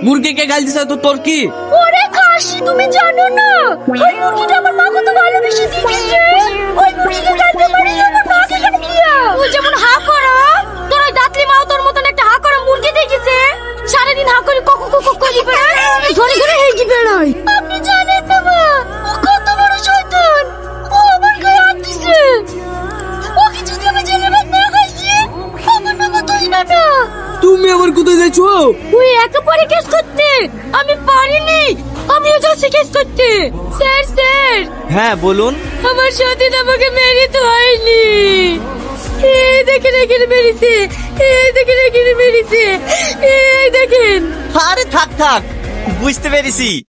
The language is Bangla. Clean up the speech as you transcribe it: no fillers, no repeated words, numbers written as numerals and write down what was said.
মুরগিকে গাল দিছে তো তোর কি? ওরে খাসি, তুমি জানো না ওই মুরগিটা আমার মা কত ভালোবেসে দিয়েছে। ওই মুরগিকে গালতে পারি আমার মাকে কেন দিয়া? ও যেমন হা করা, তোর ওই দাঁতলি মাও তোর মতন একটা হা করা মুরগি দেখেছে। সারাদিন হা করে কক কক কক করে বেড়ায়, ঘরে ঘরে হেগে বেড়ায়। আপনি জানেন না মা, ও কত বড় শয়তান। ও আমার গায়ে হাত দিছে। ওকে যদি আমি জেলে ভাত না খাইছি, আমার নাম তুই না না। তুমি আবার কোথায় যাচ্ছ? ওই একেবারে কেস করতে আমি পারিনি। আমিও যাচ্ছি কেস করতে। স্যার স্যার, হ্যাঁ বলুন। আমার সাথে আমাকে মেরে তো হয়নি। এই দেখেন এখানে মেরেছে, এই দেখেন এখানে মেরেছে, এই দেখেন। আরে থাক থাক, বুঝতে পেরেছি।